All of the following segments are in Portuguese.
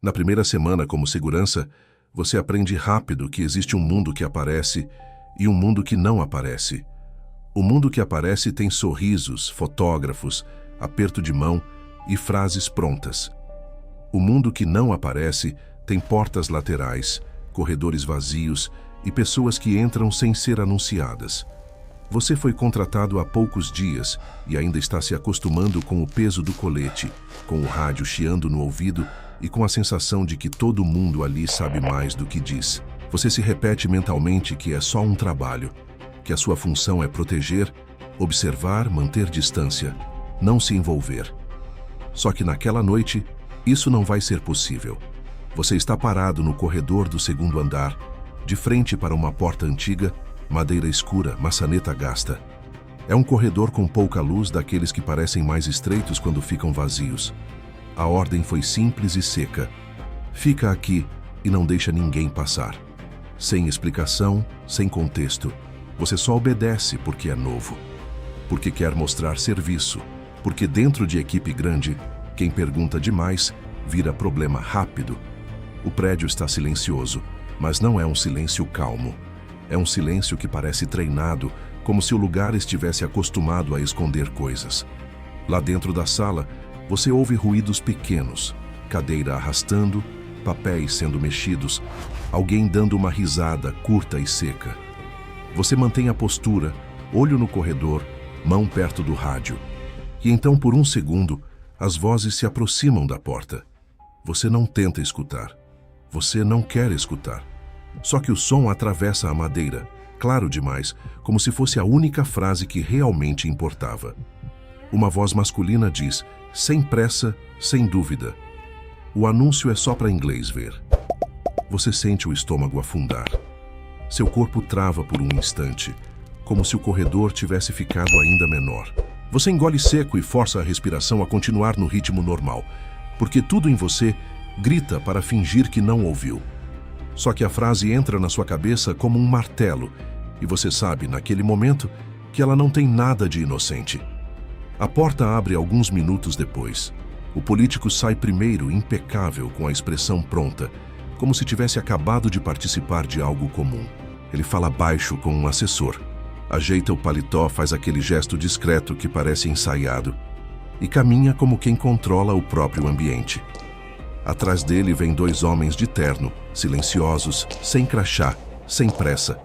Na primeira semana como segurança, você aprende rápido que existe um mundo que aparece e um mundo que não aparece. O mundo que aparece tem sorrisos, fotógrafos, aperto de mão e frases prontas. O mundo que não aparece tem portas laterais, corredores vazios e pessoas que entram sem ser anunciadas. Você foi contratado há poucos dias e ainda está se acostumando com o peso do colete, com o rádio chiando no ouvido e com a sensação de que todo mundo ali sabe mais do que diz. Você se repete mentalmente que é só um trabalho, que a sua função é proteger, observar, manter distância, não se envolver. Só que naquela noite, isso não vai ser possível. Você está parado no corredor do segundo andar, de frente para uma porta antiga, madeira escura, maçaneta gasta. É um corredor com pouca luz, daqueles que parecem mais estreitos quando ficam vazios. A ordem foi simples e seca. Fica aqui e não deixa ninguém passar. Sem explicação, sem contexto. Você só obedece porque é novo. Porque quer mostrar serviço. Porque dentro de equipe grande, quem pergunta demais vira problema rápido. O prédio está silencioso, mas não é um silêncio calmo. É um silêncio que parece treinado, como se o lugar estivesse acostumado a esconder coisas. Lá dentro da sala, você ouve ruídos pequenos, cadeira arrastando, papéis sendo mexidos, alguém dando uma risada curta e seca. Você mantém a postura, olho no corredor, mão perto do rádio. E então, por um segundo, as vozes se aproximam da porta. Você não tenta escutar. Você não quer escutar. Só que o som atravessa a madeira, claro demais, como se fosse a única frase que realmente importava. Uma voz masculina diz, sem pressa, sem dúvida: o anúncio é só para inglês ver. Você sente o estômago afundar. Seu corpo trava por um instante, como se o corredor tivesse ficado ainda menor. Você engole seco e força a respiração a continuar no ritmo normal, porque tudo em você grita para fingir que não ouviu. Só que a frase entra na sua cabeça como um martelo, e você sabe, naquele momento, que ela não tem nada de inocente. A porta abre alguns minutos depois. O político sai primeiro, impecável, com a expressão pronta, como se tivesse acabado de participar de algo comum. Ele fala baixo com um assessor. Ajeita o paletó, faz aquele gesto discreto que parece ensaiado, e caminha como quem controla o próprio ambiente. Atrás dele vem dois homens de terno, silenciosos, sem crachá, sem pressa.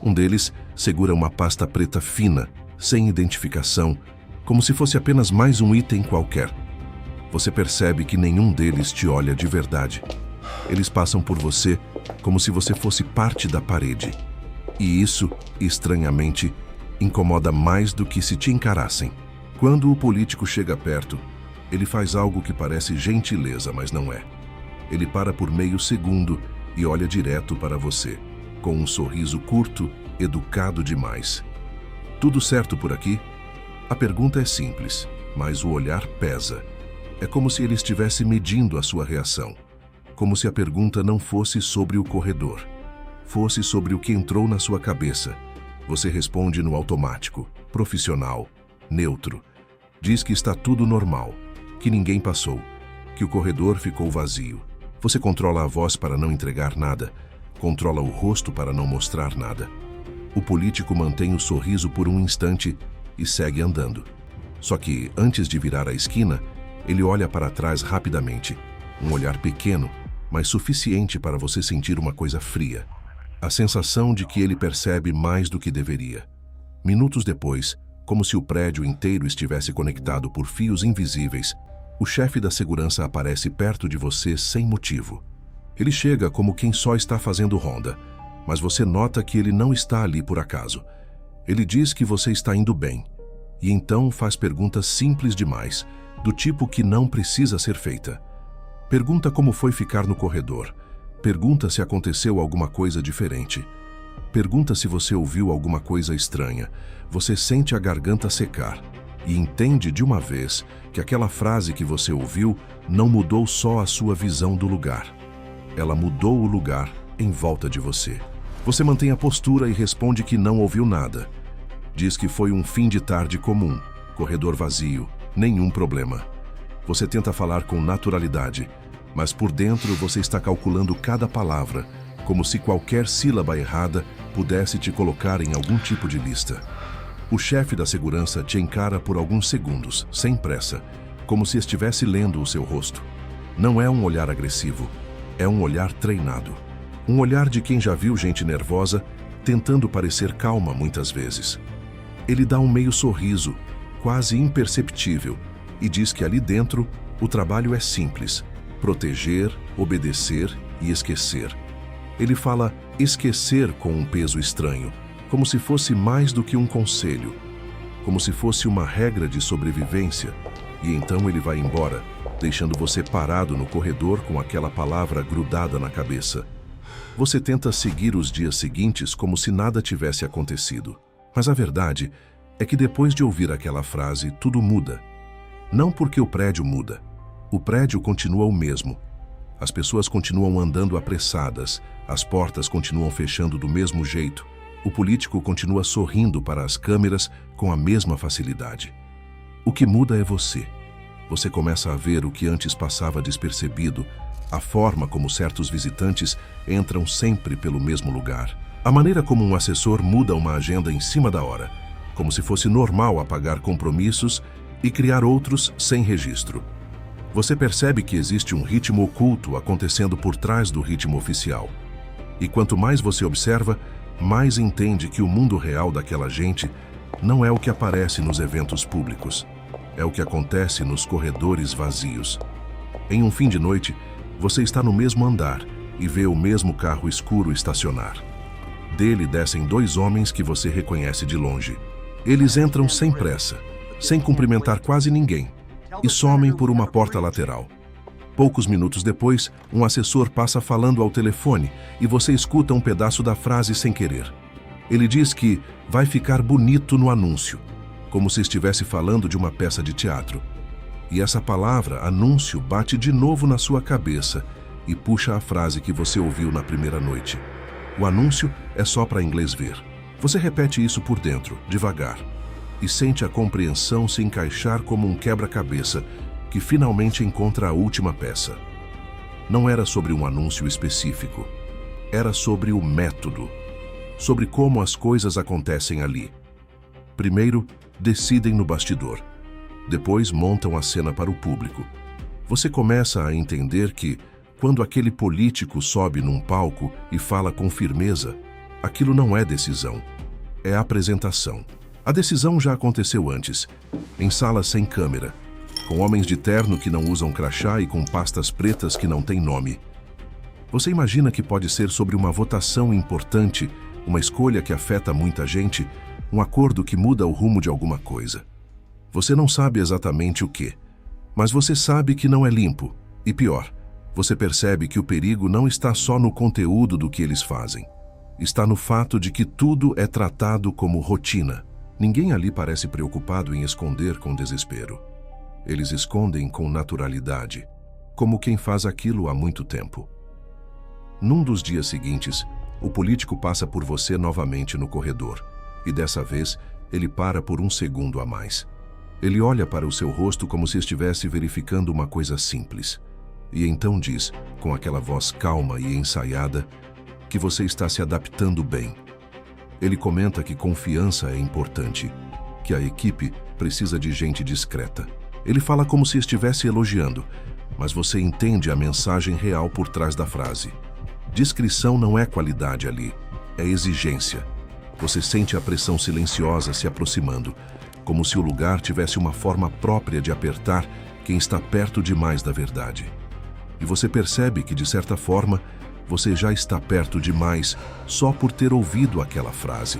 Um deles segura uma pasta preta fina, sem identificação, como se fosse apenas mais um item qualquer. Você percebe que nenhum deles te olha de verdade. Eles passam por você como se você fosse parte da parede. E isso, estranhamente, incomoda mais do que se te encarassem. Quando o político chega perto, ele faz algo que parece gentileza, mas não é. Ele para por meio segundo e olha direto para você, com um sorriso curto, educado demais. Tudo certo por aqui? A pergunta é simples, mas o olhar pesa. É como se ele estivesse medindo a sua reação. Como se a pergunta não fosse sobre o corredor. Fosse sobre o que entrou na sua cabeça. Você responde no automático, profissional, neutro. Diz que está tudo normal, que ninguém passou, que o corredor ficou vazio. Você controla a voz para não entregar nada, controla o rosto para não mostrar nada. O político mantém o sorriso por um instante e segue andando. Só que, antes de virar a esquina, ele olha para trás rapidamente. Um olhar pequeno, mas suficiente para você sentir uma coisa fria. A sensação de que ele percebe mais do que deveria. Minutos depois, como se o prédio inteiro estivesse conectado por fios invisíveis, o chefe da segurança aparece perto de você sem motivo. Ele chega como quem só está fazendo ronda, mas você nota que ele não está ali por acaso. Ele diz que você está indo bem, e então faz perguntas simples demais, do tipo que não precisa ser feita. Pergunta como foi ficar no corredor. Pergunta se aconteceu alguma coisa diferente. Pergunta se você ouviu alguma coisa estranha. Você sente a garganta secar e entende de uma vez que aquela frase que você ouviu não mudou só a sua visão do lugar. Ela mudou o lugar em volta de você. Você mantém a postura e responde que não ouviu nada. Diz que foi um fim de tarde comum, corredor vazio, nenhum problema. Você tenta falar com naturalidade, mas por dentro você está calculando cada palavra, como se qualquer sílaba errada pudesse te colocar em algum tipo de lista. O chefe da segurança te encara por alguns segundos, sem pressa, como se estivesse lendo o seu rosto. Não é um olhar agressivo, é um olhar treinado. Um olhar de quem já viu gente nervosa, tentando parecer calma muitas vezes. Ele dá um meio sorriso, quase imperceptível, e diz que ali dentro o trabalho é simples: proteger, obedecer e esquecer. Ele fala esquecer com um peso estranho, como se fosse mais do que um conselho, como se fosse uma regra de sobrevivência, e então ele vai embora, deixando você parado no corredor com aquela palavra grudada na cabeça. Você tenta seguir os dias seguintes como se nada tivesse acontecido, mas a verdade é que depois de ouvir aquela frase, tudo muda. Não porque o prédio muda. O prédio continua o mesmo. As pessoas continuam andando apressadas, as portas continuam fechando do mesmo jeito, o político continua sorrindo para as câmeras com a mesma facilidade. O que muda é você. Você começa a ver o que antes passava despercebido, a forma como certos visitantes entram sempre pelo mesmo lugar, a maneira como um assessor muda uma agenda em cima da hora, como se fosse normal apagar compromissos e criar outros sem registro. Você percebe que existe um ritmo oculto acontecendo por trás do ritmo oficial. E quanto mais você observa, mais entende que o mundo real daquela gente não é o que aparece nos eventos públicos. É o que acontece nos corredores vazios. Em um fim de noite, você está no mesmo andar e vê o mesmo carro escuro estacionar. Dele descem dois homens que você reconhece de longe. Eles entram sem pressa, sem cumprimentar quase ninguém, e somem por uma porta lateral. Poucos minutos depois, um assessor passa falando ao telefone e você escuta um pedaço da frase sem querer. Ele diz que vai ficar bonito no anúncio, como se estivesse falando de uma peça de teatro. E essa palavra, anúncio, bate de novo na sua cabeça e puxa a frase que você ouviu na primeira noite. O anúncio é só para inglês ver. Você repete isso por dentro, devagar, e sente a compreensão se encaixar como um quebra-cabeça que finalmente encontra a última peça. Não era sobre um anúncio específico. Era sobre o método, sobre como as coisas acontecem ali. Primeiro, decidem no bastidor. Depois, montam a cena para o público. Você começa a entender que, quando aquele político sobe num palco e fala com firmeza, aquilo não é decisão, é apresentação. A decisão já aconteceu antes, em salas sem câmera, com homens de terno que não usam crachá e com pastas pretas que não têm nome. Você imagina que pode ser sobre uma votação importante, uma escolha que afeta muita gente, um acordo que muda o rumo de alguma coisa. Você não sabe exatamente o que, mas você sabe que não é limpo. E pior, você percebe que o perigo não está só no conteúdo do que eles fazem. Está no fato de que tudo é tratado como rotina. Ninguém ali parece preocupado em esconder com desespero. Eles escondem com naturalidade, como quem faz aquilo há muito tempo. Num dos dias seguintes, o político passa por você novamente no corredor, e dessa vez ele para por um segundo a mais. Ele olha para o seu rosto como se estivesse verificando uma coisa simples, e então diz, com aquela voz calma e ensaiada, que você está se adaptando bem. Ele comenta que confiança é importante, que a equipe precisa de gente discreta. Ele fala como se estivesse elogiando, mas você entende a mensagem real por trás da frase. Discrição não é qualidade ali, é exigência. Você sente a pressão silenciosa se aproximando, como se o lugar tivesse uma forma própria de apertar quem está perto demais da verdade. E você percebe que, de certa forma, você já está perto demais só por ter ouvido aquela frase.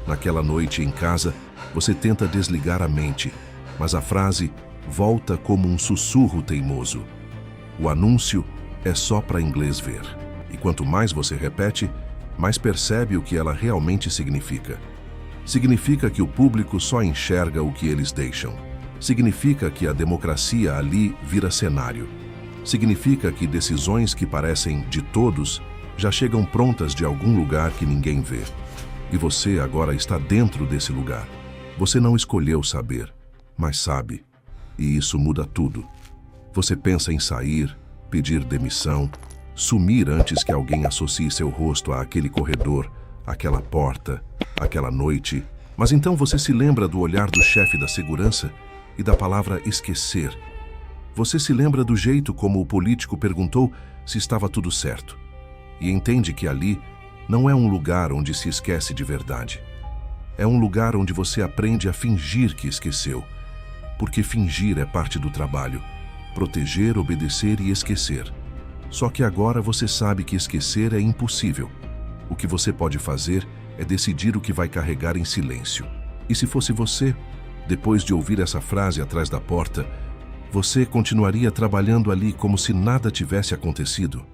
Naquela noite em casa, você tenta desligar a mente, mas a frase volta como um sussurro teimoso. O anúncio é só para inglês ver. E quanto mais você repete, mais percebe o que ela realmente significa. Significa que o público só enxerga o que eles deixam. Significa que a democracia ali vira cenário. Significa que decisões que parecem de todos já chegam prontas de algum lugar que ninguém vê. E você agora está dentro desse lugar. Você não escolheu saber, mas sabe. E isso muda tudo. Você pensa em sair, pedir demissão, sumir antes que alguém associe seu rosto àquele corredor, àquela porta, àquela noite. Mas então você se lembra do olhar do chefe da segurança e da palavra esquecer. Você se lembra do jeito como o político perguntou se estava tudo certo. E entende que ali não é um lugar onde se esquece de verdade. É um lugar onde você aprende a fingir que esqueceu. Porque fingir é parte do trabalho. Proteger, obedecer e esquecer. Só que agora você sabe que esquecer é impossível. O que você pode fazer é decidir o que vai carregar em silêncio. E se fosse você, depois de ouvir essa frase atrás da porta, você continuaria trabalhando ali como se nada tivesse acontecido?